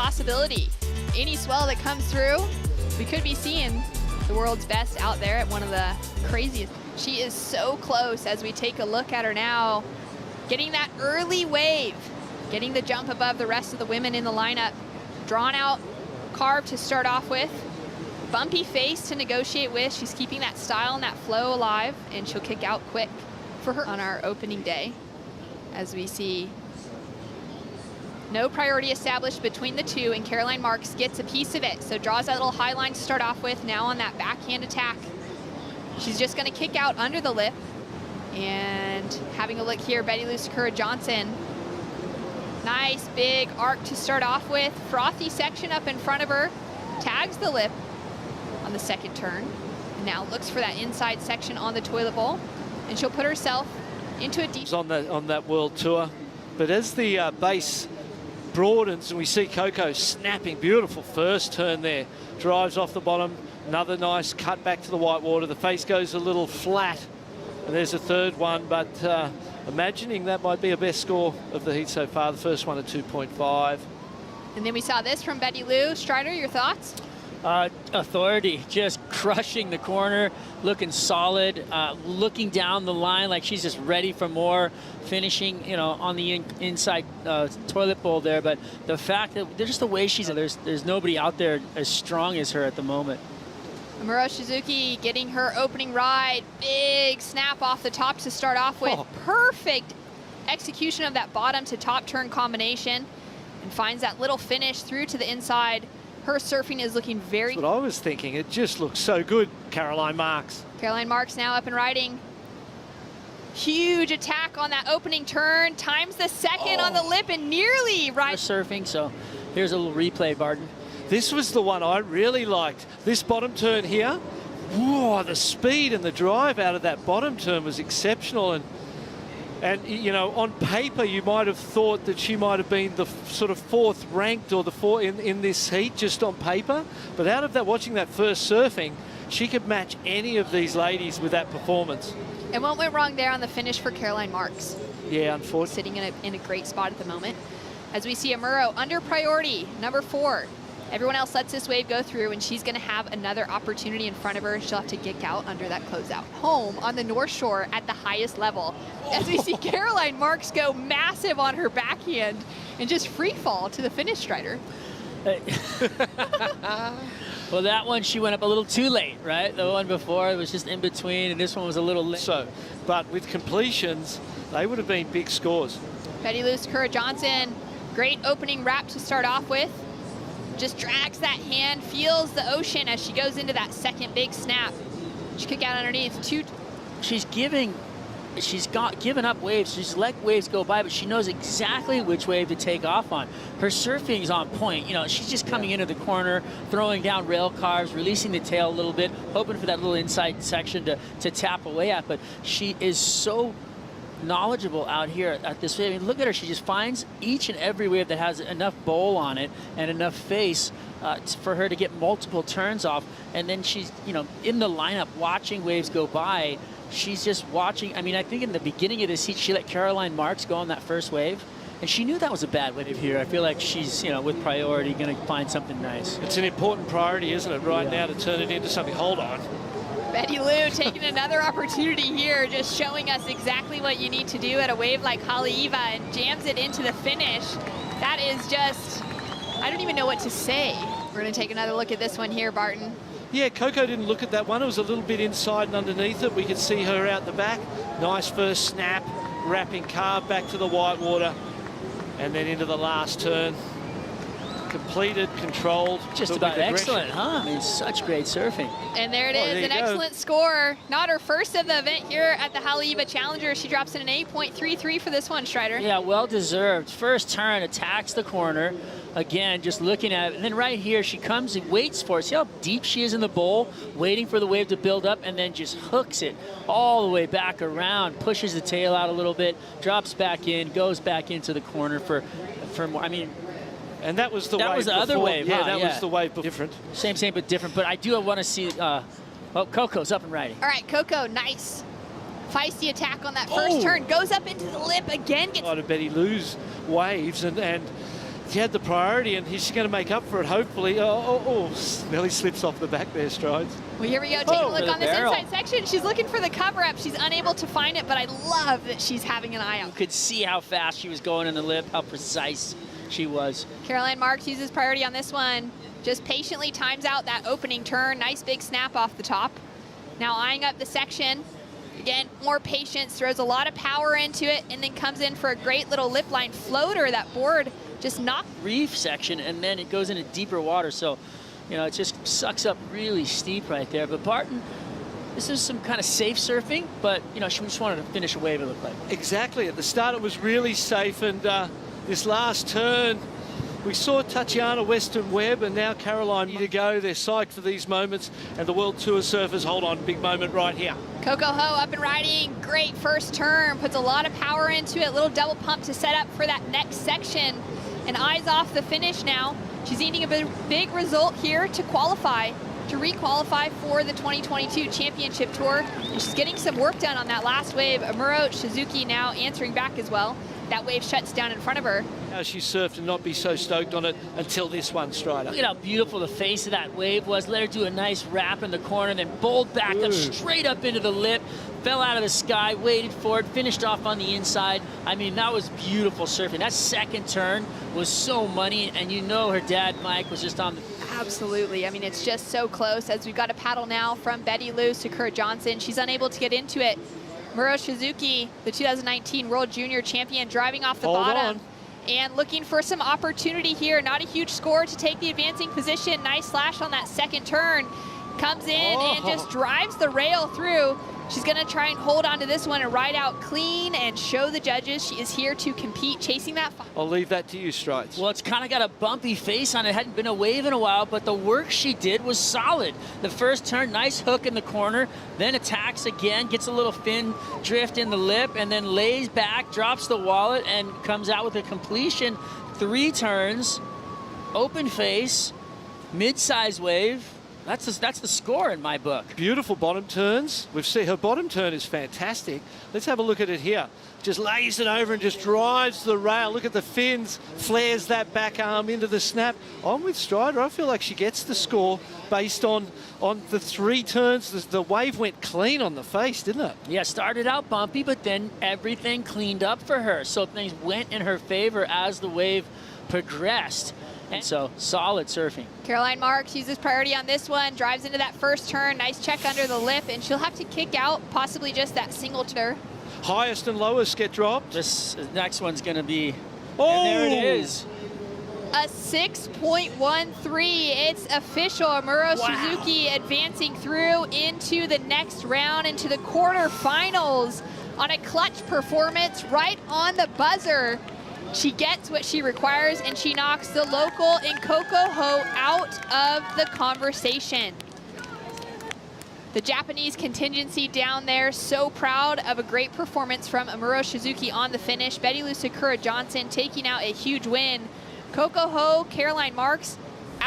possibility. Any swell that comes through, we could be seeing the world's best out there at one of the craziest. She is so close as we take a look at her now, getting that early wave, getting the jump above the rest of the women in the lineup. Drawn out carve to start off with. Bumpy face to negotiate with. She's keeping that style and that flow alive, and she'll kick out quick for her on our opening day. As we see no priority established between the two, and Caroline Marks gets a piece of it. So draws that little high line to start off with. Now on that backhand attack. She's just gonna kick out under the lip. And having a look here, Bettylou SakuraJohnson. Nice big arc to start off with. Frothy section up in front of her. Tags the lip on the second turn. And now looks for that inside section on the toilet bowl. And she'll put herself into a deep... On that world tour. But as the base broadens and we see Coco snapping, beautiful first turn there. Drives off the bottom. Another nice cut back to the white water. The face goes a little flat. And there's a third one, but imagining that might be a best score of the heat so far. The first one at 2.5. And then we saw this from Bettylou. Strider, your thoughts? Authority, just crushing the corner, looking solid, looking down the line like she's just ready for more, finishing, you know, on the inside toilet bowl there. But the fact that just the way she's, there's nobody out there as strong as her at the moment. Amuro Shizuki getting her opening ride. Big snap off the top to start off with. Oh. Perfect execution of that bottom to top turn combination, and finds that little finish through to the inside. Her surfing is looking very... That's what I was thinking. It just looks so good, Caroline Marks. Caroline Marks now up and riding. Huge attack on that opening turn. Times the second on the lip and nearly right. Surfing, so here's a little replay, Barton. This was the one I really liked. This bottom turn here, whoa, the speed and the drive out of that bottom turn was exceptional. And you know, on paper, you might have thought that she might have been the sort of fourth ranked or the fourth in this heat, just on paper. But out of that, watching that first surfing, she could match any of these ladies with that performance. And what went wrong there on the finish for Caroline Marks? Yeah, unfortunately. Sitting in a great spot at the moment. As we see Amuro under priority, number 4. Everyone else lets this wave go through, and she's going to have another opportunity in front of her. She'll have to kick out under that closeout. Home on the North Shore at the highest level. As we see Caroline Marks go massive on her backhand and just free fall to the finish, Strider. Well, that one, she went up a little too late, right? The one before, it was just in between, and this one was a little late. So, but with completions, they would have been big scores. Bettylou SakuraJohnson, great opening wrap to start off with. Just drags that hand, feels the ocean as she goes into that second big snap. She kick out underneath. She's given up waves. She's let waves go by, but she knows exactly which wave to take off on. Her surfing is on point. You know, she's just coming into the corner, throwing down rail carves, releasing the tail a little bit, hoping for that little inside section to tap away at. But she is so knowledgeable out here at this wave. I mean, look at her. She just finds each and every wave that has enough bowl on it and enough face for her to get multiple turns off. And then she's, you know, in the lineup watching waves go by. She's just watching. I mean, I think in the beginning of this heat, she let Caroline Marks go on that first wave, and she knew that was a bad wave here. I feel like she's, you know, with priority, going to find something nice. It's an important priority, isn't it, right now, to turn it into something. Hold on. Bettylou taking another opportunity here, just showing us exactly what you need to do at a wave like Haleiwa, and jams it into the finish. That is just, I don't even know what to say. We're going to take another look at this one here, Barton. Yeah, Coco didn't look at that one. It was a little bit inside and underneath it. We could see her out the back. Nice first snap, wrapping carve back to the white water, and then into the last turn. Completed, controlled. Just about excellent, huh? I mean, such great surfing. And there it is, an excellent score. Not her first of the event here at the Haleiwa Challenger. She drops in an 8.33 for this one, Strider. Yeah, well deserved. First turn, attacks the corner. Again, just looking at it. And then right here, she comes and waits for it. See how deep she is in the bowl, waiting for the wave to build up, and then just hooks it all the way back around, pushes the tail out a little bit, drops back in, goes back into the corner for more. I mean, and that was the wave. That was the other wave. Yeah, that was the wave, but different. Same, but different. But I do want to see. Oh, Coco's up and riding. All right, Coco, nice. Feisty attack on that first turn. Goes up into the lip again. Gets a lot of Bettylou's waves, and she had the priority, and she's going to make up for it, hopefully. Nearly slips off the back there, Strides. Well, here we go. Take a look on this inside section. She's looking for the cover-up. She's unable to find it, but I love that she's having an eye out. You could see how fast she was going in the lip, how precise she was. Caroline Marks uses priority on this one. Just patiently times out that opening turn. Nice big snap off the top. Now eyeing up the section. Again, more patience, throws a lot of power into it, and then comes in for a great little lip line floater. That board just knocked. Reef section, and then it goes into deeper water. So, you know, it just sucks up really steep right there. But Barton, this is some kind of safe surfing, but, you know, she just wanted to finish a wave, it looked like. Exactly. At the start, it was really safe, and this last turn, we saw Tatiana Western Webb, and now Caroline to go. They're psyched for these moments, and the World Tour surfers hold on. Big moment right here. Coco Ho up and riding. Great first turn. Puts a lot of power into it. Little double pump to set up for that next section. And eyes off the finish now. She's needing a big result here to qualify, to re-qualify for the 2022 Championship Tour. And she's getting some work done on that last wave. Amuro Shizuki now answering back as well. That wave shuts down in front of her. How she surfed and not be so stoked on it until this one, Strider. Look at how beautiful the face of that wave was. Let her do a nice wrap in the corner, then bowled back up straight up into the lip, fell out of the sky, waited for it, finished off on the inside. I mean, that was beautiful surfing. That second turn was so money, and you know her dad, Mike, was just on the... Absolutely. I mean, it's just so close. As we've got a paddle now from Bettylou, SakuraJohnson. She's unable to get into it. Muro Shizuki, the 2019 World Junior Champion, driving off the bottom and looking for some opportunity here. Not a huge score to take the advancing position. Nice slash on that second turn. Comes in and just drives the rail through. She's going to try and hold on to this one and ride out clean and show the judges she is here to compete, chasing that. I'll leave that to you, Strides. Well, it's kind of got a bumpy face on it. Hadn't been a wave in a while, but the work she did was solid. The first turn, nice hook in the corner, then attacks again, gets a little fin drift in the lip, and then lays back, drops the wallet, and comes out with a completion. 3 turns, open face, mid-size wave. That's the score in my book. Beautiful bottom turns. We've seen her bottom turn is fantastic. Let's have a look at it here. Just lays it over and just drives the rail. Look at the fins, flares that back arm into the snap. I'm with Strider. I feel like she gets the score based on the 3 turns. The wave went clean on the face, didn't it? Yeah, started out bumpy, but then everything cleaned up for her. So things went in her favor as the wave progressed. And so, solid surfing. Caroline Marks uses priority on this one, drives into that first turn, nice check under the lip, and she'll have to kick out possibly just that single turn. Highest and lowest get dropped. This next one's going to be, and there it is. A 6.13, it's official. Amuro Shizuki advancing through into the next round, into the quarterfinals on a clutch performance right on the buzzer. She gets what she requires, and she knocks the local in Coco Ho out of the conversation. The Japanese contingency down there, so proud of a great performance from Amuro Shizuki on the finish. Bettylou SakuraJohnson taking out a huge win. Coco Ho, Caroline Marks,